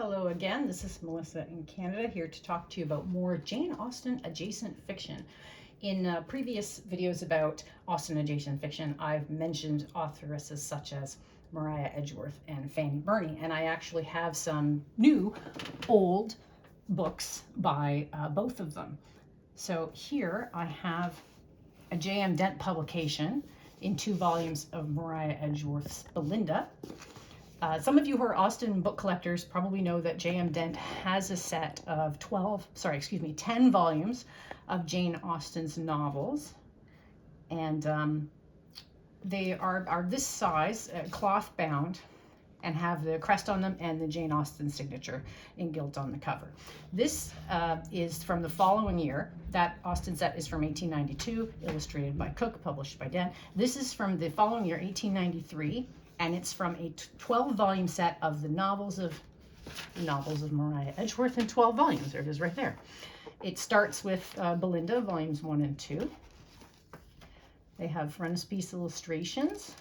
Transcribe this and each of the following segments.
Hello again, this is Melissa in Canada here to talk to you about more Jane Austen adjacent fiction. In previous videos about Austen adjacent fiction, I've mentioned authoresses such as Maria Edgeworth and Fanny Burney, and I actually have some new old books by both of them. So here I have a J.M. Dent publication in 2 volumes of Maria Edgeworth's Belinda. Some of you who are Austen book collectors probably know that J.M. Dent has a set of 10 volumes of Jane Austen's novels. And they are this size, cloth bound, and have the crest on them and the Jane Austen signature in gilt on the cover. This is from the following year. That Austen set is from 1892, illustrated by Cook, published by Dent. This is from the following year, 1893. And it's from a 12-volume set of the novels of Maria Edgeworth in 12 volumes. There it is right there. It starts with Belinda, volumes 1 and 2. They have frontispiece illustrations,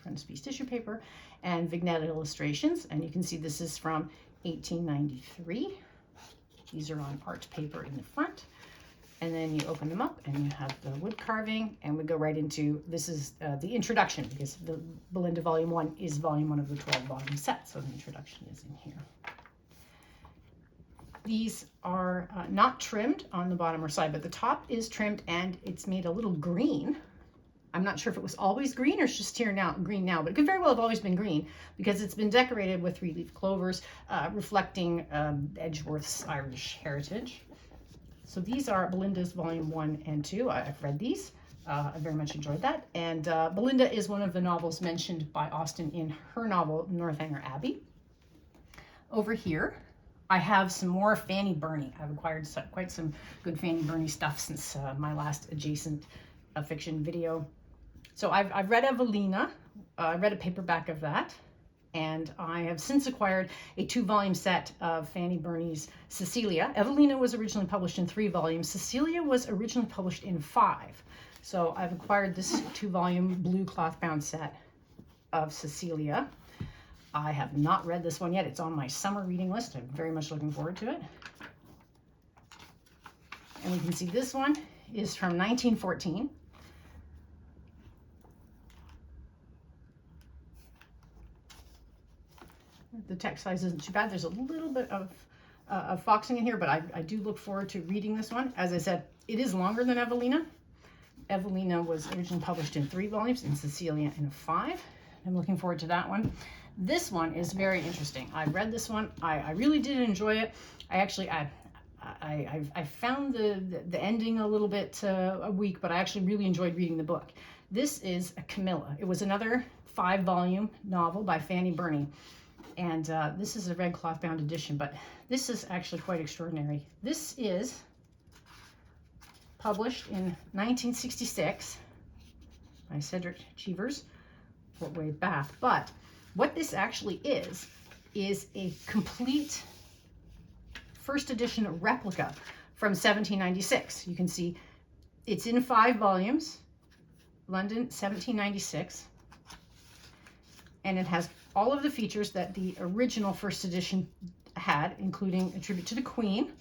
frontispiece tissue paper, and vignette illustrations. And you can see this is from 1893. These are on art paper in the front. And then you open them up and you have the wood carving, and we go right into, this is the introduction, because the Belinda volume 1 is volume 1 of the 12-volume set, so the introduction is in here. These are not trimmed on the bottom or side, but the top is trimmed and it's made a little green. I'm not sure if it was always green or it's just here now, green now, but it could very well have always been green because it's been decorated with 3-leaf clovers, reflecting Edgeworth's Irish heritage. So these are Belinda's volume 1 and 2. I've read these. I very much enjoyed that. And Belinda is one of the novels mentioned by Austen in her novel, Northanger Abbey. Over here, I have some more Fanny Burney. I've acquired quite some good Fanny Burney stuff since my last adjacent fiction video. So I've read Evelina. I read a paperback of that. And I have since acquired a 2-volume set of Fanny Burney's Cecilia. Evelina was originally published in 3 volumes. Cecilia was originally published in 5. So I've acquired this 2-volume blue cloth-bound set of Cecilia. I have not read this one yet. It's on my summer reading list. I'm very much looking forward to it. And you can see this one is from 1914. The text size isn't too bad. There's a little bit of foxing in here, but I do look forward to reading this one. As I said, it is longer than Evelina. Evelina was originally published in 3 volumes and Cecilia in 5. I'm looking forward to that one. This one is very interesting. I read this one. I really did enjoy it. I found the ending a little bit weak, but I actually really enjoyed reading the book. This is Camilla. It was another 5-volume novel by Fanny Burney. And this is a red cloth-bound edition, but this is actually quite extraordinary. This is published in 1966 by Cedric Cheevers, Fort Wayne, Bath. But what this actually is a complete first edition replica from 1796. You can see it's in 5 volumes, London, 1796. And it has all of the features that the original first edition had, including a tribute to the Queen,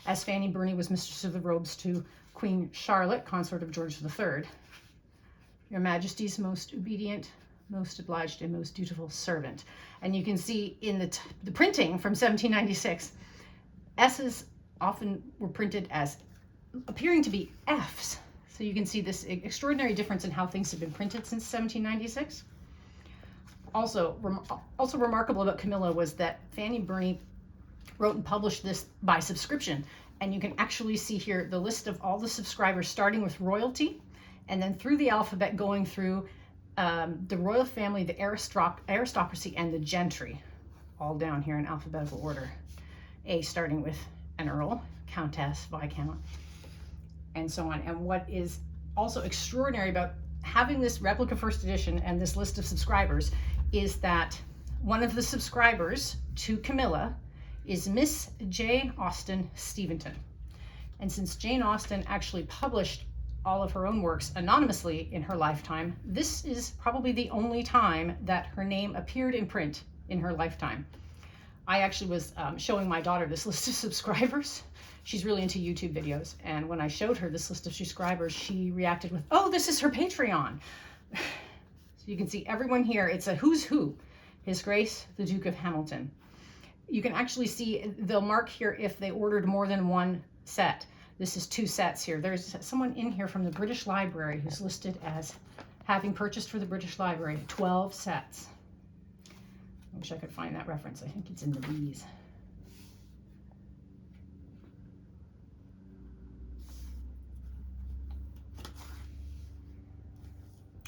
as Fanny Burney was Mistress of the Robes to Queen Charlotte, consort of George III. Your Majesty's most obedient, most obliged, and most dutiful servant. And you can see in the printing from 1796, S's often were printed as appearing to be F's. So you can see this extraordinary difference in how things have been printed since 1796. Also remarkable about Camilla was that Fanny Burney wrote and published this by subscription. And you can actually see here the list of all the subscribers, starting with royalty, and then through the alphabet going through the royal family, the aristocracy, and the gentry, all down here in alphabetical order. A starting with an earl, countess, viscount, and so on. And what is also extraordinary about having this replica first edition and this list of subscribers is that one of the subscribers to Camilla is Miss J. Austen Steventon. And since Jane Austen actually published all of her own works anonymously in her lifetime, this is probably the only time that her name appeared in print in her lifetime. I actually was showing my daughter this list of subscribers. She's really into YouTube videos. And when I showed her this list of subscribers, she reacted with, oh, this is her Patreon. So you can see everyone here. It's a who's who. His Grace, the Duke of Hamilton. You can actually see, they'll mark here if they ordered more than one set. This is 2 sets here. There's someone in here from the British Library who's listed as having purchased for the British Library 12 sets. I wish I could find that reference. I think it's in the B's.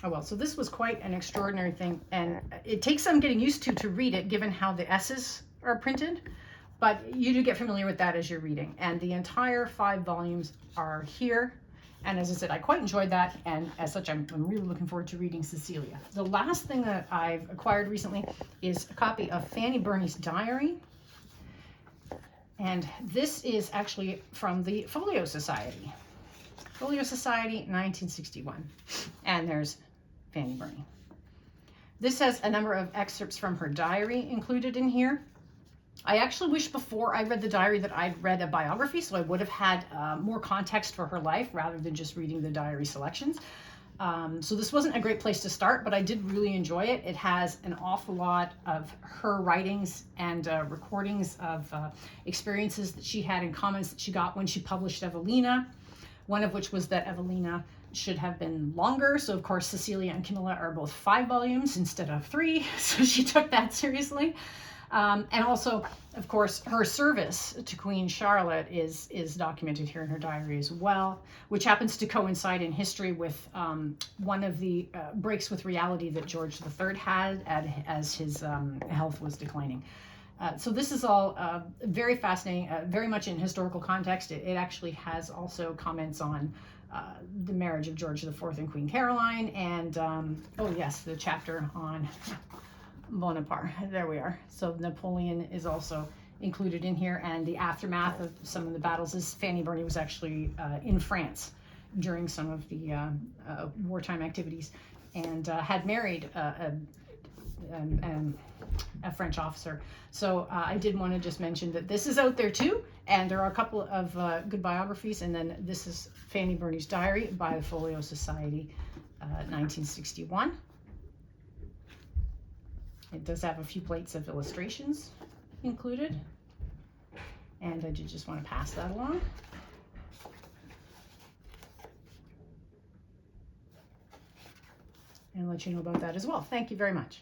Oh well, so this was quite an extraordinary thing, and it takes some getting used to read it, given how the S's are printed, but you do get familiar with that as you're reading. And the entire 5 volumes are here, and as I said, I quite enjoyed that, and as such, I'm really looking forward to reading Cecilia. The last thing that I've acquired recently is a copy of Fanny Burney's diary, and this is actually from the Folio Society. Folio Society, 1961, and there's Fanny Burney. This has a number of excerpts from her diary included in here. I actually wish before I read the diary that I'd read a biography, so I would have had more context for her life rather than just reading the diary selections. So this wasn't a great place to start, but I did really enjoy it. It has an awful lot of her writings and recordings of experiences that she had and comments that she got when she published Evelina, one of which was that Evelina should have been longer. So of course, Cecilia and Camilla are both 5 volumes instead of 3. So she took that seriously. And also, of course, her service to Queen Charlotte is documented here in her diary as well, which happens to coincide in history with one of the breaks with reality that George III had as his health was declining. So this is all very fascinating, very much in historical context. It actually has also comments on the marriage of George IV and Queen Caroline, and oh yes, the chapter on Bonaparte. There we are. So Napoleon is also included in here, and the aftermath of some of the battles is Fanny Burney was actually in France during some of the wartime activities, and had married a French officer. So I did want to just mention that this is out there too, and there are a couple of good biographies, and then this is Fanny Burney's diary by the Folio Society, 1961. It does have a few plates of illustrations included, and I did just want to pass that along. And let you know about that as well. Thank you very much.